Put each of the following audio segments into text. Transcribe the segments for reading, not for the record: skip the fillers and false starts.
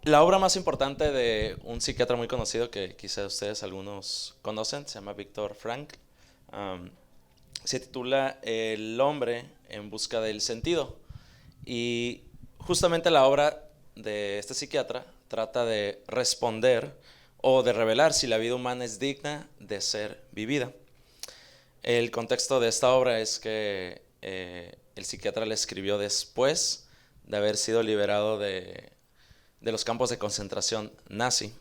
La obra más importante de un psiquiatra muy conocido que quizás ustedes algunos conocen, se llama Viktor Frankl. Am, Se titula El hombre en busca del sentido. Y justamente la obra de este psiquiatra trata de responder o de revelar si la vida humana es digna de ser vivida. El contexto de esta obra es que el psiquiatra la escribió después de haber sido liberado de los campos de concentración nazi.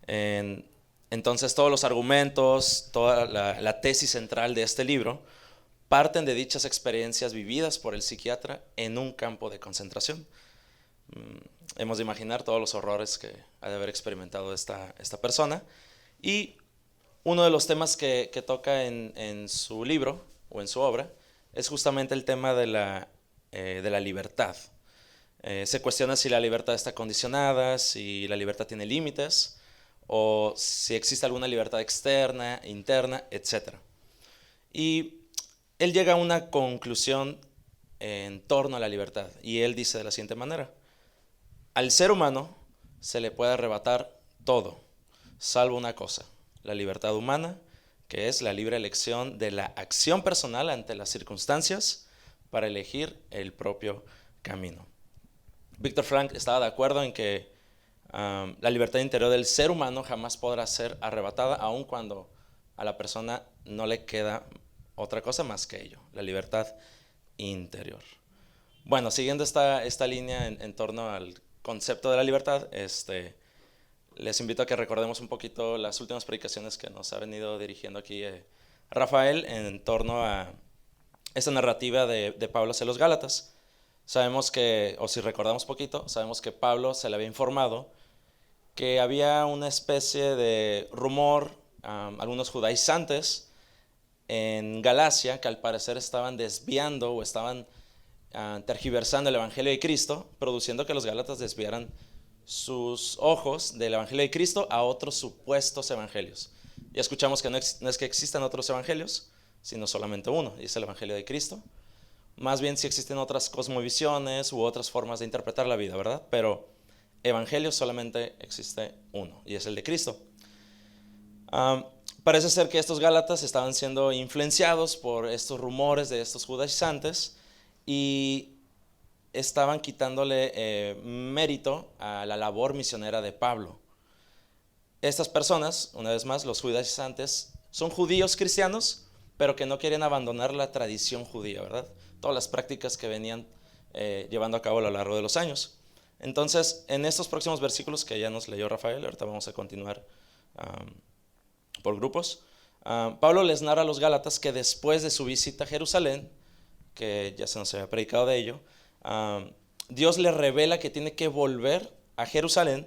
En- entonces todos los argumentos, toda la tesis central de este libro parten de dichas experiencias vividas por el psiquiatra en un campo de concentración. Hemos de imaginar todos los horrores que ha de haber experimentado esta persona. Y uno de los temas que toca en su libro o en su obra es justamente el tema de la libertad. Se cuestiona si la libertad está condicionada, si la libertad tiene límites o si existe alguna libertad externa, interna, etcétera. Y él llega a una conclusión en torno a la libertad y él dice de la siguiente manera: al ser humano se le puede arrebatar todo, salvo una cosa, la libertad humana, que es la libre elección de la acción personal ante las circunstancias para elegir el propio camino. Víctor Frank estaba de acuerdo en que la libertad interior del ser humano jamás podrá ser arrebatada, aun cuando a la persona no le queda otra cosa más que ello, la libertad interior. Bueno, siguiendo esta línea en torno al concepto de la libertad, les invito a que recordemos un poquito las últimas predicaciones que nos ha venido dirigiendo aquí Rafael en torno a esta narrativa de Pablo hacia los Gálatas. Sabemos que, o si recordamos poquito, sabemos que Pablo se le había informado que había una especie de rumor, algunos judaizantes en Galacia que al parecer estaban desviando o estaban tergiversando el Evangelio de Cristo, produciendo que los Gálatas desviaran sus ojos del Evangelio de Cristo a otros supuestos evangelios. Ya escuchamos que no es que existan otros evangelios, sino solamente uno, y es el Evangelio de Cristo. Más bien si existen otras cosmovisiones u otras formas de interpretar la vida, ¿verdad? Pero evangelio solamente existe uno, y es el de Cristo. Um, Parece ser que estos gálatas estaban siendo influenciados por estos rumores de estos judaizantes y estaban quitándole mérito a la labor misionera de Pablo. Estas personas, una vez más, los judaizantes, son judíos cristianos, pero que no quieren abandonar la tradición judía, ¿verdad? Todas las prácticas que venían llevando a cabo a lo largo de los años. Entonces, en estos próximos versículos que ya nos leyó Rafael, ahorita vamos a continuar por grupos. Pablo les narra a los gálatas que después de su visita a Jerusalén, que ya se nos había predicado de ello, Dios le revela que tiene que volver a Jerusalén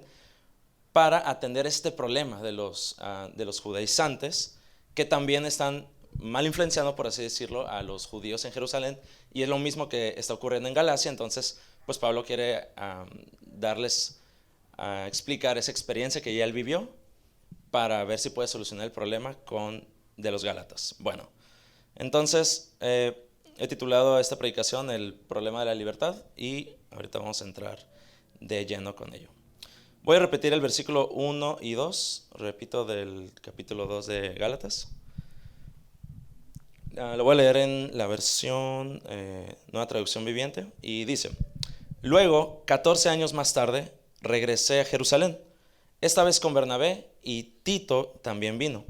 para atender este problema de los judaizantes, que también están mal influenciando, por así decirlo, a los judíos en Jerusalén, y es lo mismo que está ocurriendo en Galacia. Entonces, pues Pablo quiere darles a explicar esa experiencia que ya él vivió para ver si puede solucionar el problema de los Gálatas. Bueno, entonces he titulado a esta predicación El problema de la libertad y ahorita vamos a entrar de lleno con ello. Voy a repetir el versículo 1 y 2, repito del capítulo 2 de Gálatas. Lo voy a leer en la versión Nueva Traducción Viviente y dice: luego, 14 años más tarde, regresé a Jerusalén, esta vez con Bernabé, y Tito también vino.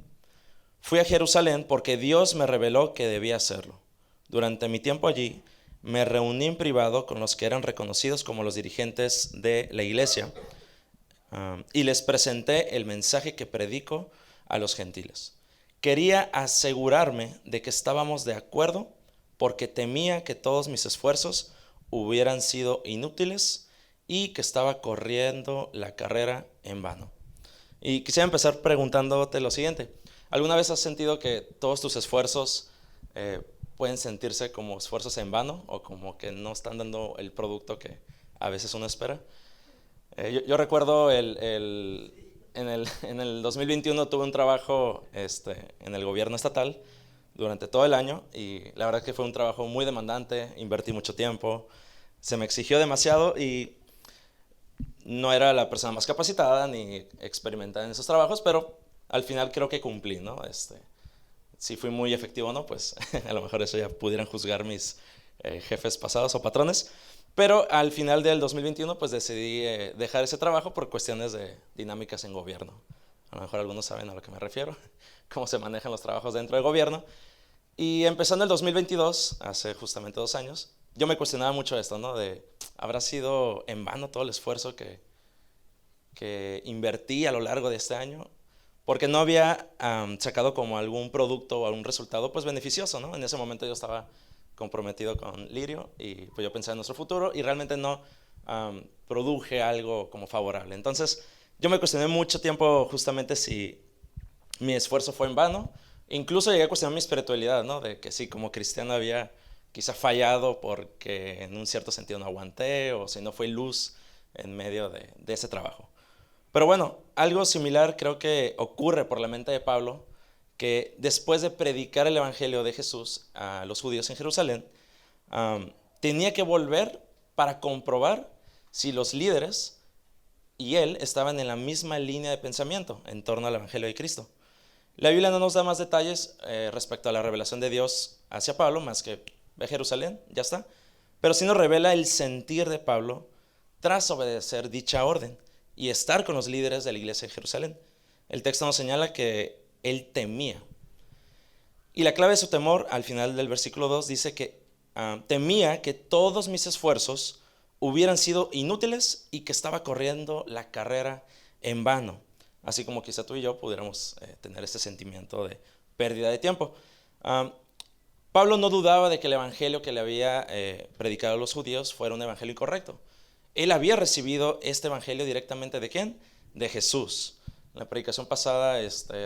Fui a Jerusalén porque Dios me reveló que debía hacerlo. Durante mi tiempo allí, me reuní en privado con los que eran reconocidos como los dirigentes de la iglesia, y les presenté el mensaje que predico a los gentiles. Quería asegurarme de que estábamos de acuerdo porque temía que todos mis esfuerzos hubieran sido inútiles y que estaba corriendo la carrera en vano. Y quisiera empezar preguntándote lo siguiente: ¿alguna vez has sentido que todos tus esfuerzos pueden sentirse como esfuerzos en vano o como que no están dando el producto que a veces uno espera? Yo recuerdo en el 2021 tuve un trabajo en el gobierno estatal durante todo el año y la verdad que fue un trabajo muy demandante, invertí mucho tiempo, se me exigió demasiado y no era la persona más capacitada ni experimentada en esos trabajos, pero al final creo que cumplí, ¿no? Si fui muy efectivo o no, pues a lo mejor eso ya pudieran juzgar mis jefes pasados o patrones. Pero al final del 2021 pues decidí dejar ese trabajo por cuestiones de dinámicas en gobierno. A lo mejor algunos saben a lo que me refiero, cómo se manejan los trabajos dentro del gobierno. Y empezando el 2022, hace justamente 2 años, yo me cuestionaba mucho esto, ¿no? ¿Habrá sido en vano todo el esfuerzo que invertí a lo largo de este año? Porque no había sacado como algún producto o algún resultado pues beneficioso, ¿no? En ese momento yo estaba comprometido con Lirio y pues yo pensaba en nuestro futuro y realmente no produje algo como favorable. Entonces yo me cuestioné mucho tiempo justamente si mi esfuerzo fue en vano. Incluso llegué a cuestionar mi espiritualidad, ¿no? De que sí, como cristiano había quizá fallado porque en un cierto sentido no aguanté o si no fue luz en medio de ese trabajo. Pero bueno, algo similar creo que ocurre por la mente de Pablo, que después de predicar el Evangelio de Jesús a los judíos en Jerusalén, tenía que volver para comprobar si los líderes y él estaban en la misma línea de pensamiento en torno al Evangelio de Cristo. La Biblia no nos da más detalles respecto a la revelación de Dios hacia Pablo, más que ve a Jerusalén, ya está. Pero sí nos revela el sentir de Pablo tras obedecer dicha orden y estar con los líderes de la iglesia de Jerusalén. El texto nos señala que él temía. Y la clave de su temor, al final del versículo 2, dice que temía que todos mis esfuerzos hubieran sido inútiles y que estaba corriendo la carrera en vano. Así como quizá tú y yo pudiéramos tener este sentimiento de pérdida de tiempo. Pablo no dudaba de que el evangelio que le había predicado a los judíos fuera un evangelio incorrecto. Él había recibido este evangelio directamente ¿de quién? De Jesús. En la predicación pasada,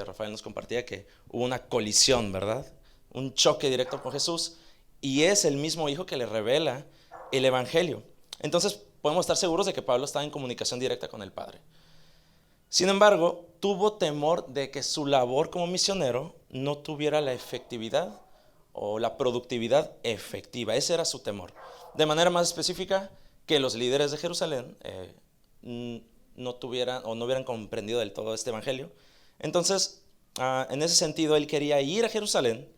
Rafael nos compartía que hubo una colisión, ¿verdad? Un choque directo con Jesús, y es el mismo Hijo que le revela el evangelio. Entonces podemos estar seguros de que Pablo estaba en comunicación directa con el Padre. Sin embargo, tuvo temor de que su labor como misionero no tuviera la efectividad o la productividad efectiva. Ese era su temor. De manera más específica, que los líderes de Jerusalén no tuvieran o no hubieran comprendido del todo este evangelio. Entonces, en ese sentido, él quería ir a Jerusalén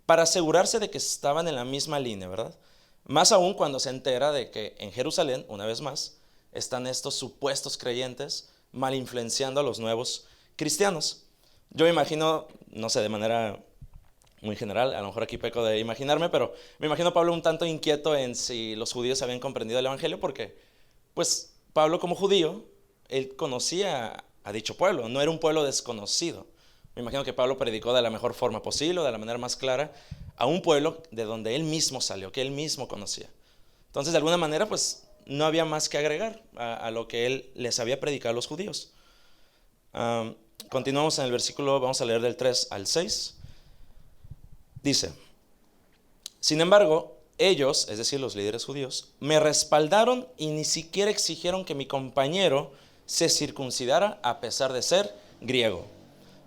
para asegurarse de que estaban en la misma línea, ¿verdad? Más aún cuando se entera de que en Jerusalén, una vez más, están estos supuestos creyentes mal influenciando a los nuevos cristianos. Yo me imagino, no sé, de manera muy general, a lo mejor aquí peco de imaginarme, pero me imagino a Pablo un tanto inquieto en si los judíos habían comprendido el evangelio, porque pues Pablo como judío, él conocía a dicho pueblo, no era un pueblo desconocido. Me imagino que Pablo predicó de la mejor forma posible, de la manera más clara, a un pueblo de donde él mismo salió, que él mismo conocía. Entonces, de alguna manera, pues no había más que agregar a lo que él les había predicado a los judíos. Continuamos en el versículo, vamos a leer del 3 al 6. Dice: sin embargo, ellos, es decir, los líderes judíos, me respaldaron y ni siquiera exigieron que mi compañero se circuncidara a pesar de ser griego.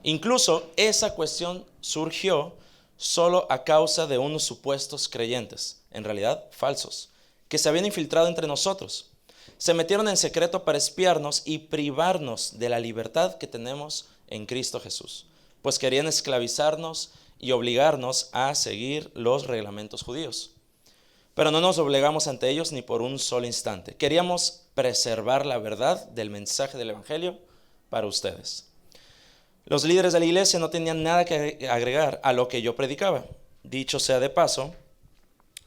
Incluso esa cuestión surgió solo a causa de unos supuestos creyentes, en realidad falsos, que se habían infiltrado entre nosotros. Se metieron en secreto para espiarnos y privarnos de la libertad que tenemos en Cristo Jesús, pues querían esclavizarnos y obligarnos a seguir los reglamentos judíos. Pero no nos doblegamos ante ellos ni por un solo instante. Queríamos preservar la verdad del mensaje del evangelio para ustedes. Los líderes de la iglesia no tenían nada que agregar a lo que yo predicaba. Dicho sea de paso,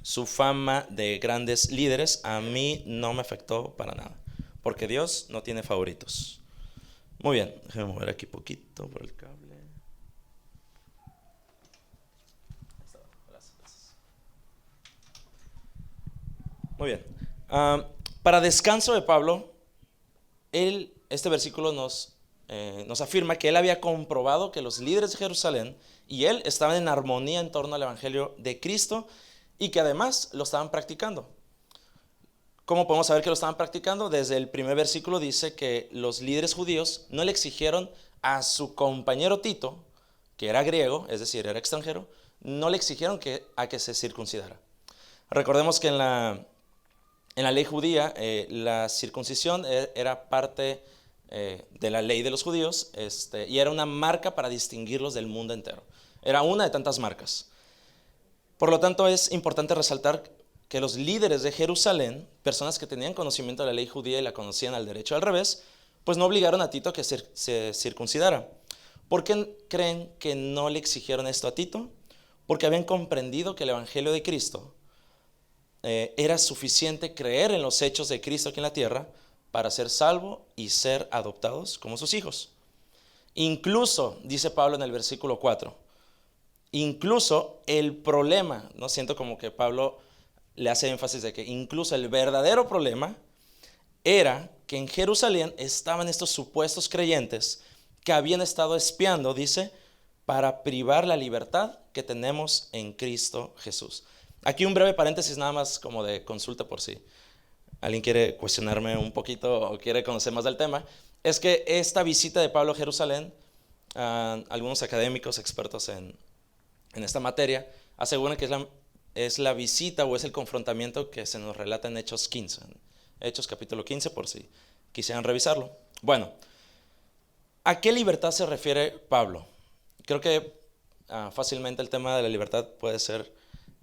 su fama de grandes líderes a mí no me afectó para nada, porque Dios no tiene favoritos. Muy bien, déjenme mover aquí poquito por el cable. Muy bien. Para descanso de Pablo, este versículo nos afirma que él había comprobado que los líderes de Jerusalén y él estaban en armonía en torno al evangelio de Cristo y que además lo estaban practicando. ¿Cómo podemos saber que lo estaban practicando? Desde el primer versículo dice que los líderes judíos no le exigieron a su compañero Tito, que era griego, es decir, era extranjero, no le exigieron a que se circuncidara. Recordemos que en En la ley judía, la circuncisión era parte de la ley de los judíos, y era una marca para distinguirlos del mundo entero. Era una de tantas marcas. Por lo tanto, es importante resaltar que los líderes de Jerusalén, personas que tenían conocimiento de la ley judía y la conocían al derecho al revés, pues no obligaron a Tito a que se circuncidara. ¿Por qué creen que no le exigieron esto a Tito? Porque habían comprendido que el evangelio de Cristo era suficiente creer en los hechos de Cristo aquí en la tierra para ser salvo y ser adoptados como sus hijos. Incluso, dice Pablo en el versículo 4, incluso el problema, no siento como que Pablo le hace énfasis de que incluso el verdadero problema era que en Jerusalén estaban estos supuestos creyentes que habían estado espiando, dice, para privar la libertad que tenemos en Cristo Jesús. Aquí un breve paréntesis nada más como de consulta por si alguien quiere cuestionarme un poquito o quiere conocer más del tema. Es que esta visita de Pablo a Jerusalén, algunos académicos expertos en esta materia aseguran que es la visita o es el confrontamiento que se nos relata en Hechos 15, en Hechos capítulo 15, por si quisieran revisarlo. Bueno, ¿a qué libertad se refiere Pablo? Creo que fácilmente el tema de la libertad puede ser,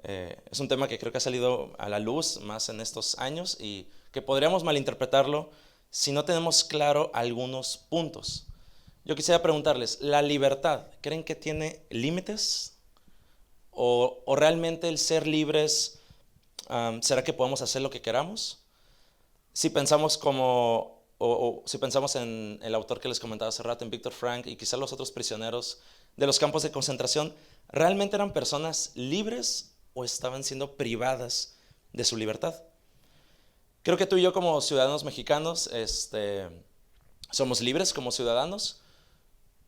es un tema que creo que ha salido a la luz más en estos años y que podríamos malinterpretarlo si no tenemos claro algunos puntos. Yo quisiera preguntarles, ¿la libertad creen que tiene límites? ¿O realmente el ser libres, será que podemos hacer lo que queramos? Si pensamos si pensamos en el autor que les comentaba hace rato, en Viktor Frankl, y quizás los otros prisioneros de los campos de concentración, ¿realmente eran personas libres o estaban siendo privadas de su libertad? Creo que tú y yo como ciudadanos mexicanos somos libres como ciudadanos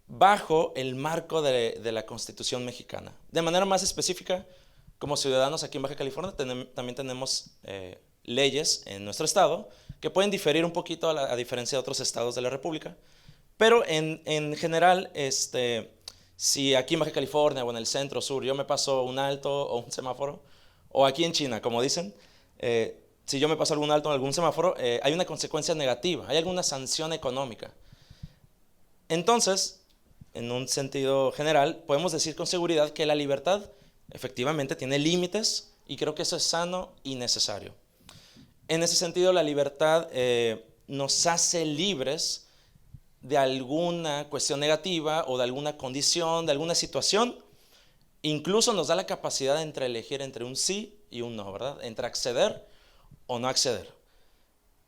bajo el marco de la Constitución mexicana. De manera más específica, como ciudadanos aquí en Baja California también tenemos leyes en nuestro estado que pueden diferir un poquito a diferencia de otros estados de la República, pero en general, si aquí en Baja California o en el centro sur yo me paso un alto o un semáforo, o aquí en China, como dicen, si yo me paso algún alto en algún semáforo, hay una consecuencia negativa, hay alguna sanción económica. Entonces, en un sentido general, podemos decir con seguridad que la libertad efectivamente tiene límites y creo que eso es sano y necesario. En ese sentido, la libertad nos hace libres de alguna cuestión negativa o de alguna condición, de alguna situación. Incluso nos da la capacidad de elegir entre un sí y un no, ¿verdad? Entre acceder o no acceder.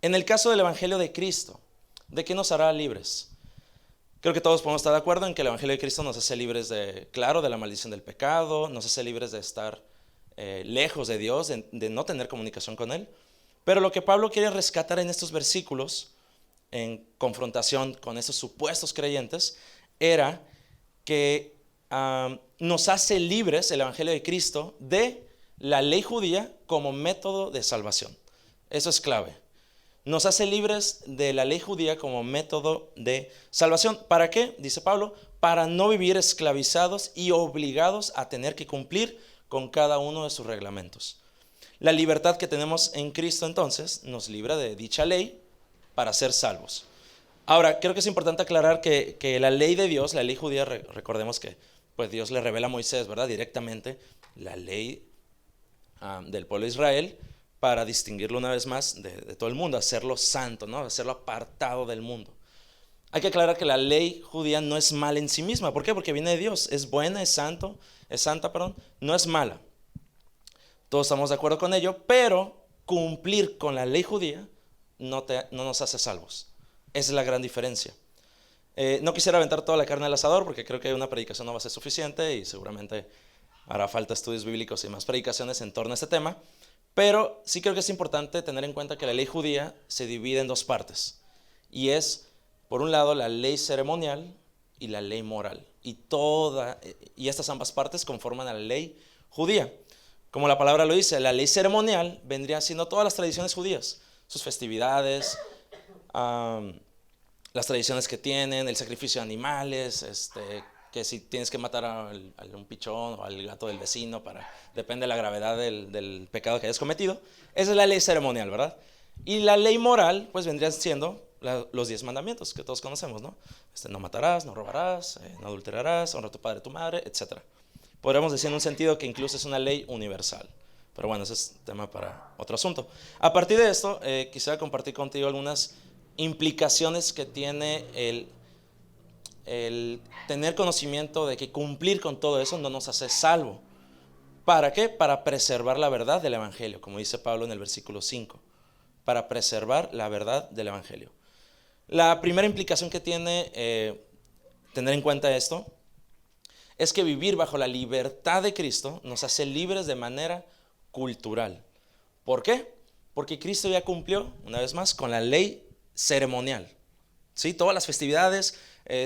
En el caso del Evangelio de Cristo, ¿de qué nos hará libres? Creo que todos podemos estar de acuerdo en que el Evangelio de Cristo nos hace libres de la maldición del pecado, nos hace libres de estar lejos de Dios, de no tener comunicación con Él. Pero lo que Pablo quiere rescatar en estos versículos, en confrontación con esos supuestos creyentes, era que nos hace libres el Evangelio de Cristo de la ley judía como método de salvación. Eso es clave. Nos hace libres de la ley judía como método de salvación. ¿Para qué? Dice Pablo, para no vivir esclavizados y obligados a tener que cumplir con cada uno de sus reglamentos. La libertad que tenemos en Cristo entonces nos libra de dicha ley para ser salvos. Ahora, creo que es importante aclarar que la ley de Dios, la ley judía, recordemos que pues Dios le revela a Moisés, ¿verdad? Directamente la ley del pueblo de Israel para distinguirlo una vez más de todo el mundo, hacerlo santo, ¿no? Hacerlo apartado del mundo. Hay que aclarar que la ley judía no es mala en sí misma. ¿Por qué? Porque viene de Dios. Es buena, es santa, no es mala. Todos estamos de acuerdo con ello, pero cumplir con la ley judía no nos hace salvos. Esa es la gran diferencia. No quisiera aventar toda la carne al asador porque creo que una predicación no va a ser suficiente y seguramente hará falta estudios bíblicos y más predicaciones en torno a este tema. Pero sí creo que es importante tener en cuenta que la ley judía se divide en dos partes. Y es, por un lado, la ley ceremonial y la ley moral. Y estas ambas partes conforman a la ley judía. Como la palabra lo dice, la ley ceremonial vendría siendo todas las tradiciones judías, sus festividades, las tradiciones que tienen, el sacrificio de animales, que si tienes que matar a un pichón o al gato del vecino, depende de la gravedad del pecado que hayas cometido. Esa es la ley ceremonial, ¿verdad? Y la ley moral, pues vendrían siendo los 10 mandamientos que todos conocemos, ¿no? No matarás, no robarás, no adulterarás, honra a tu padre y tu madre, etc. Podríamos decir en un sentido que incluso es una ley universal. Pero bueno, ese es tema para otro asunto. A partir de esto, quisiera compartir contigo algunas implicaciones que tiene el tener conocimiento de que cumplir con todo eso no nos hace salvo. ¿Para qué? Para preservar la verdad del Evangelio, como dice Pablo en el versículo 5. Para preservar la verdad del Evangelio. La primera implicación que tiene tener en cuenta esto es que vivir bajo la libertad de Cristo nos hace libres de manera cultural. ¿Por qué? Porque Cristo ya cumplió, una vez más, con la ley ceremonial. ¿Sí? Todas las festividades,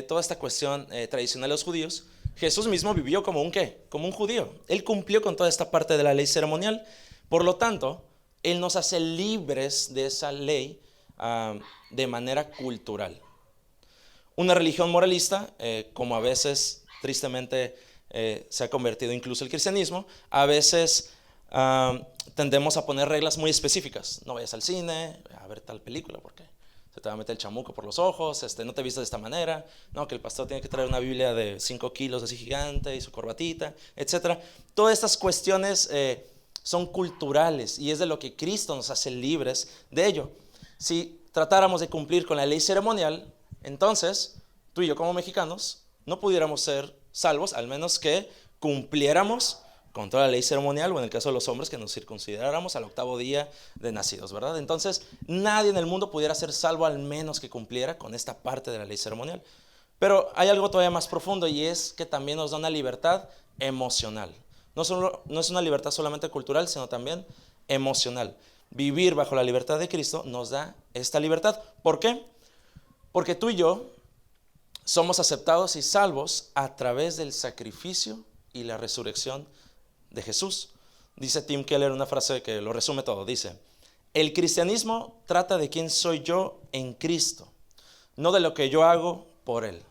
toda esta cuestión tradicional de los judíos, Jesús mismo vivió como un ¿qué? Como un judío. Él cumplió con toda esta parte de la ley ceremonial. Por lo tanto, Él nos hace libres de esa ley de manera cultural. Una religión moralista, como a veces tristemente se ha convertido incluso el cristianismo, a veces tendemos a poner reglas muy específicas. No vayas al cine a ver tal película porque se te va a meter el chamuco por los ojos, no te vistas de esta manera, no, que el pastor tiene que traer una Biblia de 5 kilos así gigante y su corbatita, etc. Todas estas cuestiones son culturales y es de lo que Cristo nos hace libres de ello. Si tratáramos de cumplir con la ley ceremonial, entonces tú y yo como mexicanos no pudiéramos ser salvos, al menos que cumpliéramos con toda la ley ceremonial, o en el caso de los hombres, que nos circuncidáramos al 8º día de nacidos, ¿verdad? Entonces, nadie en el mundo pudiera ser salvo al menos que cumpliera con esta parte de la ley ceremonial. Pero hay algo todavía más profundo y es que también nos da una libertad emocional. No es una libertad solamente cultural, sino también emocional. Vivir bajo la libertad de Cristo nos da esta libertad. ¿Por qué? Porque tú y yo somos aceptados y salvos a través del sacrificio y la resurrección de Jesús. Dice Tim Keller una frase que lo resume todo. Dice: el cristianismo trata de quién soy yo en Cristo, no de lo que yo hago por Él.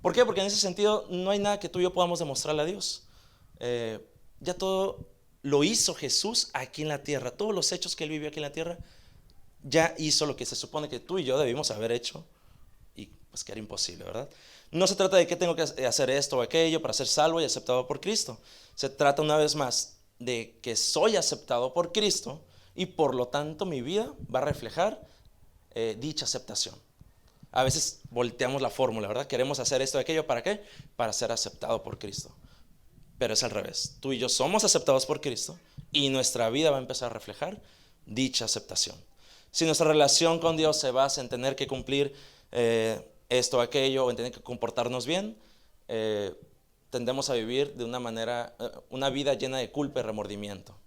¿Por qué? Porque en ese sentido no hay nada que tú y yo podamos demostrarle a Dios. Ya todo lo hizo Jesús aquí en la tierra. Todos los hechos que Él vivió aquí en la tierra, ya hizo lo que se supone que tú y yo debimos haber hecho. Y pues que era imposible, ¿verdad? No se trata de que tengo que hacer esto o aquello para ser salvo y aceptado por Cristo. Se trata una vez más de que soy aceptado por Cristo y por lo tanto mi vida va a reflejar dicha aceptación. A veces volteamos la fórmula, ¿verdad? Queremos hacer esto o aquello, ¿para qué? Para ser aceptado por Cristo. Pero es al revés. Tú y yo somos aceptados por Cristo y nuestra vida va a empezar a reflejar dicha aceptación. Si nuestra relación con Dios se basa en tener que cumplir esto o aquello, o en tener que comportarnos bien, tendemos a vivir de una manera, una vida llena de culpa y remordimiento.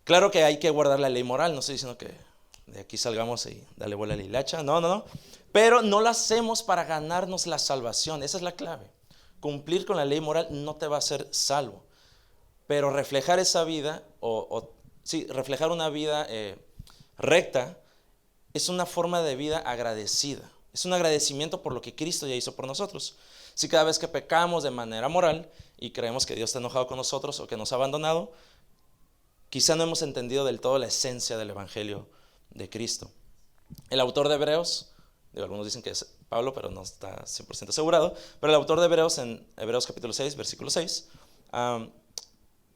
Claro que hay que guardar la ley moral, no estoy diciendo que de aquí salgamos y dale vuela a la hilacha, no, pero no la hacemos para ganarnos la salvación, esa es la clave. Cumplir con la ley moral no te va a hacer salvo, pero reflejar esa vida, reflejar una vida recta, es una forma de vida agradecida. Es un agradecimiento por lo que Cristo ya hizo por nosotros. Si cada vez que pecamos de manera moral y creemos que Dios está enojado con nosotros o que nos ha abandonado, quizá no hemos entendido del todo la esencia del Evangelio de Cristo. El autor de Hebreos, algunos dicen que es Pablo, pero no está 100% asegurado, pero el autor de Hebreos, en Hebreos capítulo 6, versículo 6,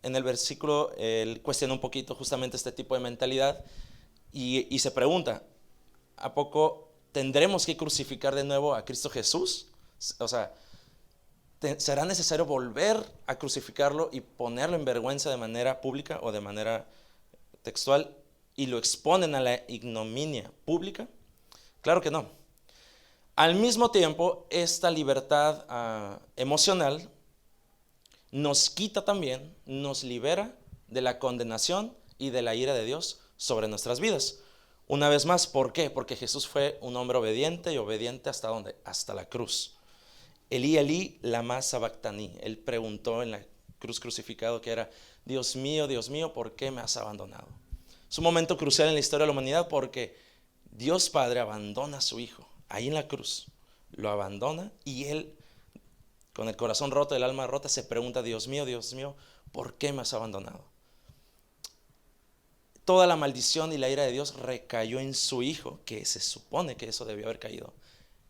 en el versículo él cuestiona un poquito justamente este tipo de mentalidad y se pregunta: ¿a poco tendremos que crucificar de nuevo a Cristo Jesús? O sea, ¿será necesario volver a crucificarlo y ponerlo en vergüenza de manera pública o de manera textual y lo exponen a la ignominia pública? Claro que no. Al mismo tiempo, esta libertad emocional nos quita también, nos libera de la condenación y de la ira de Dios sobre nuestras vidas. Una vez más, ¿por qué? Porque Jesús fue un hombre obediente, y obediente ¿hasta dónde? Hasta la cruz. Elí, Elí, lama sabactani. Él preguntó en la cruz crucificado que era: Dios mío, ¿por qué me has abandonado? Es un momento crucial en la historia de la humanidad porque Dios Padre abandona a su Hijo ahí en la cruz, lo abandona y Él, con el corazón roto, el alma rota, se pregunta: Dios mío, ¿por qué me has abandonado? toda la maldición y la ira de Dios recayó en su Hijo, que se supone que eso debió haber caído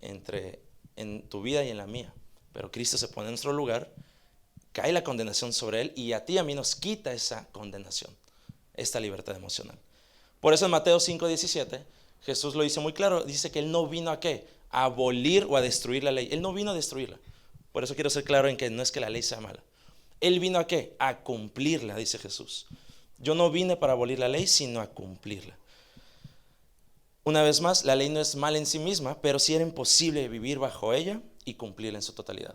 en tu vida y en la mía. Pero Cristo se pone en nuestro lugar, cae la condenación sobre Él y a ti y a mí nos quita esa condenación, esta libertad emocional. Por eso en Mateo 5:17 Jesús lo dice muy claro, dice que Él no vino a ¿qué? A abolir o a destruir la ley. Él no vino a destruirla. Por eso quiero ser claro en que no es que la ley sea mala. Él vino a ¿qué? A cumplirla, dice Jesús. Yo no vine para abolir la ley, sino a cumplirla. Una vez más, la ley no es mala en sí misma, pero sí era imposible vivir bajo ella y cumplirla en su totalidad.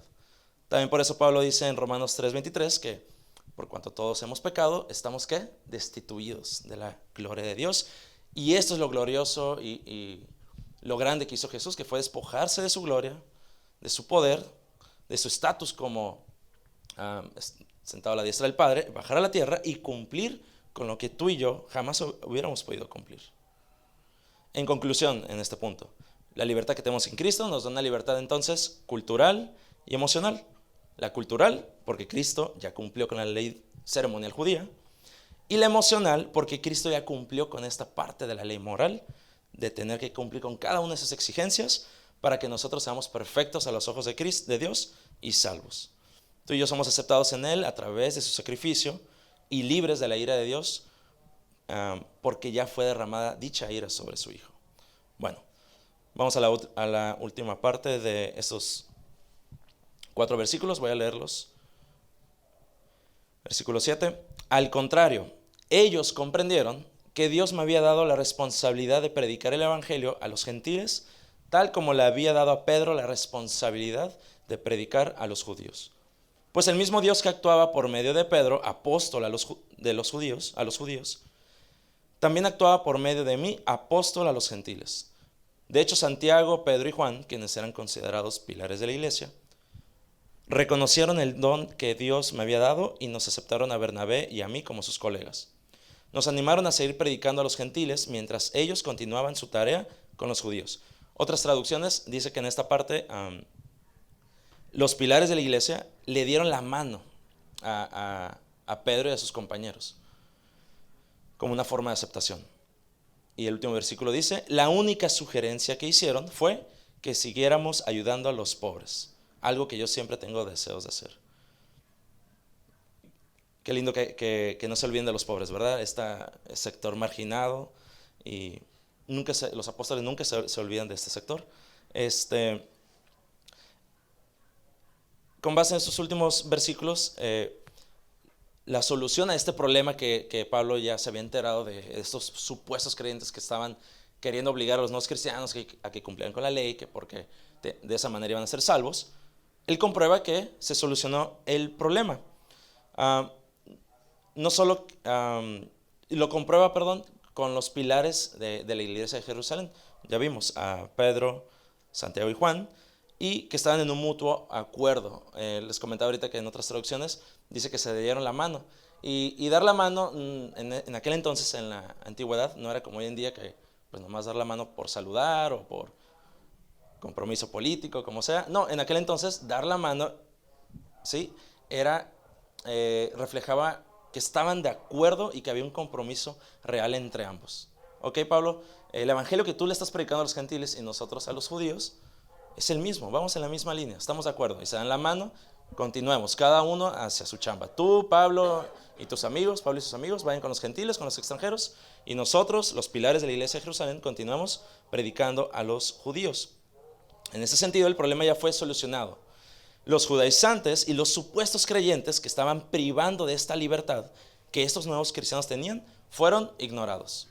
También por eso Pablo dice en Romanos 3:23 que por cuanto todos hemos pecado, estamos ¿qué? Destituidos de la gloria de Dios. Y esto es lo glorioso y lo grande que hizo Jesús, que fue despojarse de su gloria, de su poder, de su estatus como sentado a la diestra del Padre, bajar a la tierra y cumplir con lo que tú y yo jamás hubiéramos podido cumplir. En conclusión, en este punto, la libertad que tenemos en Cristo nos da una libertad entonces cultural y emocional. La cultural, porque Cristo ya cumplió con la ley ceremonial judía, y la emocional, porque Cristo ya cumplió con esta parte de la ley moral, de tener que cumplir con cada una de esas exigencias para que nosotros seamos perfectos a los ojos de Cristo, de Dios, y salvos. Tú y yo somos aceptados en Él a través de su sacrificio y libres de la ira de Dios, porque ya fue derramada dicha ira sobre su Hijo. Bueno, vamos a la última parte de estos 4 versículos, voy a leerlos. Versículo 7. Al contrario, ellos comprendieron que Dios me había dado la responsabilidad de predicar el evangelio a los gentiles, tal como le había dado a Pedro la responsabilidad de predicar a los judíos. Pues el mismo Dios que actuaba por medio de Pedro, apóstol a los judíos, también actuaba por medio de mí, apóstol a los gentiles. De hecho, Santiago, Pedro y Juan, quienes eran considerados pilares de la iglesia, reconocieron el don que Dios me había dado y nos aceptaron a Bernabé y a mí como sus colegas. Nos animaron a seguir predicando a los gentiles mientras ellos continuaban su tarea con los judíos. Otras traducciones dice que en esta parte los pilares de la iglesia le dieron la mano a Pedro y a sus compañeros como una forma de aceptación. Y el último versículo dice, la única sugerencia que hicieron fue que siguiéramos ayudando a los pobres, algo que yo siempre tengo deseos de hacer. Qué lindo que no se olviden de los pobres, ¿verdad? Este sector marginado, y los apóstoles nunca se olvidan de este sector. Con base en estos últimos versículos, la solución a este problema que Pablo ya se había enterado de estos supuestos creyentes que estaban queriendo obligar a los no cristianos a que cumplieran con la ley, que porque de esa manera iban a ser salvos, él comprueba que se solucionó el problema. No solo lo comprueba, con los pilares de la iglesia de Jerusalén. Ya vimos a Pedro, Santiago y Juan, y que estaban en un mutuo acuerdo. Les comentaba ahorita que en otras traducciones dice que se dieron la mano. Y dar la mano en aquel entonces, en la antigüedad, no era como hoy en día que pues nomás dar la mano por saludar o por compromiso político, como sea. No, en aquel entonces dar la mano, ¿sí? Reflejaba que estaban de acuerdo y que había un compromiso real entre ambos. Ok, Pablo, el evangelio que tú le estás predicando a los gentiles y nosotros a los judíos es el mismo, vamos en la misma línea, estamos de acuerdo. Y se dan la mano, continuemos, cada uno hacia su chamba. Tú, Pablo y tus amigos, Pablo y sus amigos, vayan con los gentiles, con los extranjeros, y nosotros, los pilares de la iglesia de Jerusalén, continuamos predicando a los judíos. En ese sentido, el problema ya fue solucionado. Los judaizantes y los supuestos creyentes que estaban privando de esta libertad que estos nuevos cristianos tenían, fueron ignorados.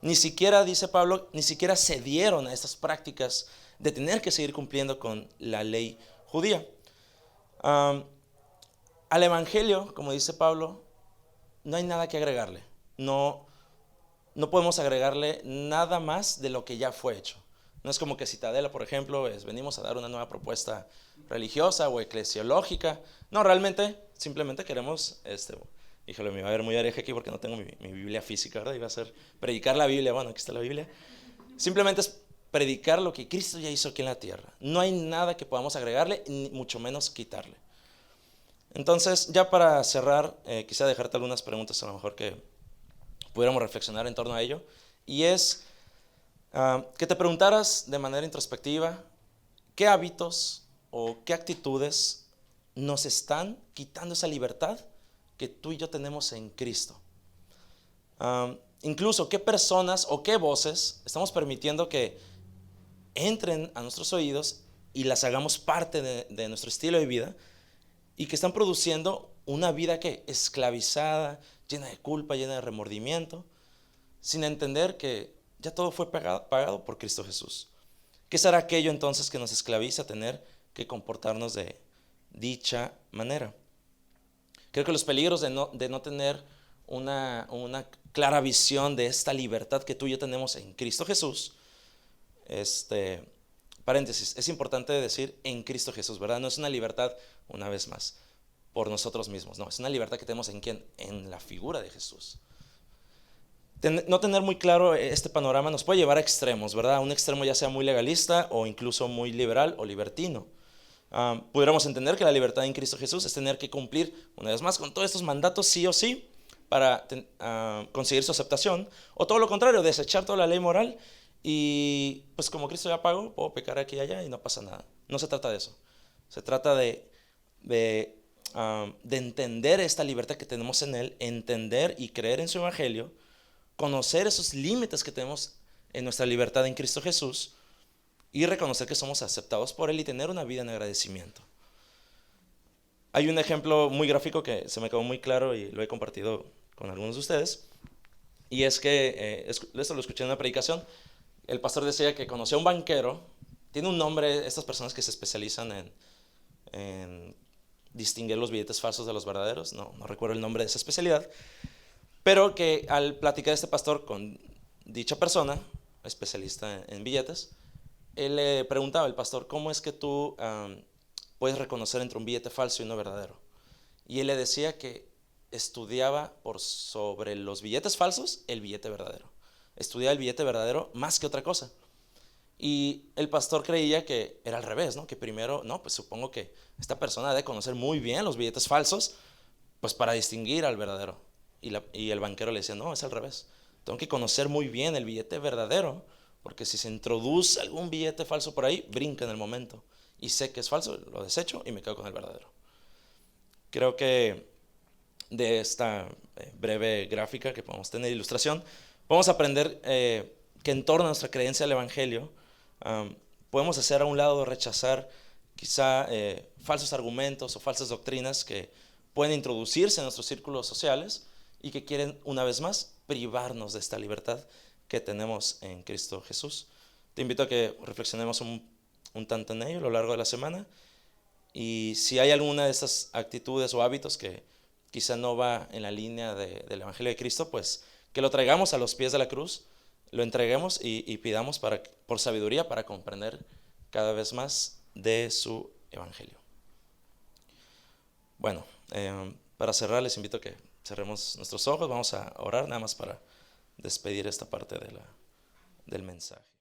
Ni siquiera, dice Pablo, ni siquiera cedieron a estas prácticas de tener que seguir cumpliendo con la ley judía. Al evangelio, como dice Pablo, no hay nada que agregarle. No podemos agregarle nada más de lo que ya fue hecho. No es como que Citadela, por ejemplo, venimos a dar una nueva propuesta religiosa o eclesiológica. No, realmente, simplemente queremos, híjole, me iba a ver muy hereje aquí porque no tengo mi Biblia física, ¿verdad? Iba a ser predicar la Biblia, bueno, aquí está la Biblia. Simplemente es predicar lo que Cristo ya hizo aquí en la tierra. No hay nada que podamos agregarle, ni mucho menos quitarle. Entonces, ya para cerrar, quisiera dejarte algunas preguntas a lo mejor que pudiéramos reflexionar en torno a ello. Y es que te preguntaras de manera introspectiva qué hábitos o qué actitudes nos están quitando esa libertad que tú y yo tenemos en Cristo. Incluso qué personas o qué voces estamos permitiendo que entren a nuestros oídos y las hagamos parte de nuestro estilo de vida, y que están produciendo una vida que esclavizada, llena de culpa, llena de remordimiento, sin entender que ya todo fue pagado por Cristo Jesús. ¿Qué será aquello entonces que nos esclaviza a tener que comportarnos de dicha manera? Creo que los peligros de no tener una clara visión de esta libertad que tú y yo tenemos en Cristo Jesús, paréntesis, es importante decir en Cristo Jesús, ¿verdad? No es una libertad, una vez más, por nosotros mismos, no, es una libertad que tenemos en ¿quién? En la figura de Jesús. No tener muy claro este panorama nos puede llevar a extremos, ¿verdad? Un extremo ya sea muy legalista o incluso muy liberal o libertino. Pudiéramos entender que la libertad en Cristo Jesús es tener que cumplir, una vez más, con todos estos mandatos sí o sí para conseguir su aceptación, o todo lo contrario, desechar toda la ley moral y pues como Cristo ya pagó, puedo pecar aquí y allá y no pasa nada. No se trata de eso. Se trata de entender esta libertad que tenemos en Él, entender y creer en su evangelio, conocer esos límites que tenemos en nuestra libertad en Cristo Jesús y reconocer que somos aceptados por Él y tener una vida en agradecimiento. Hay un ejemplo muy gráfico que se me quedó muy claro y lo he compartido con algunos de ustedes, y es que esto lo escuché en una predicación. El pastor decía que conoció a un banquero, tiene un nombre, estas personas que se especializan en distinguir los billetes falsos de los verdaderos, no recuerdo el nombre de esa especialidad, pero que al platicar este pastor con dicha persona, especialista en billetes, él le preguntaba al pastor, ¿cómo es que tú puedes reconocer entre un billete falso y uno verdadero? Y él le decía que estudiaba sobre los billetes falsos el billete verdadero. Estudiaba el billete verdadero más que otra cosa. Y el pastor creía que era al revés, ¿no? Que primero, no, pues supongo que esta persona debe conocer muy bien los billetes falsos, pues para distinguir al verdadero. Y el banquero le decía, no, es al revés. Tengo que conocer muy bien el billete verdadero, porque si se introduce algún billete falso por ahí, brinca en el momento. Y sé que es falso, lo desecho y me quedo con el verdadero. Creo que de esta breve gráfica que podemos tener, ilustración, podemos aprender que en torno a nuestra creencia del Evangelio, podemos hacer a un lado rechazar quizá falsos argumentos o falsas doctrinas que pueden introducirse en nuestros círculos sociales y que quieren, una vez más, privarnos de esta libertad que tenemos en Cristo Jesús. Te invito a que reflexionemos un tanto en ello a lo largo de la semana, y si hay alguna de estas actitudes o hábitos que quizá no va en la línea del Evangelio de Cristo, pues que lo traigamos a los pies de la cruz, lo entreguemos y pidamos por sabiduría para comprender cada vez más de su Evangelio. Bueno, para cerrar les invito a que cerremos nuestros ojos, vamos a orar nada más para despedir esta parte del mensaje.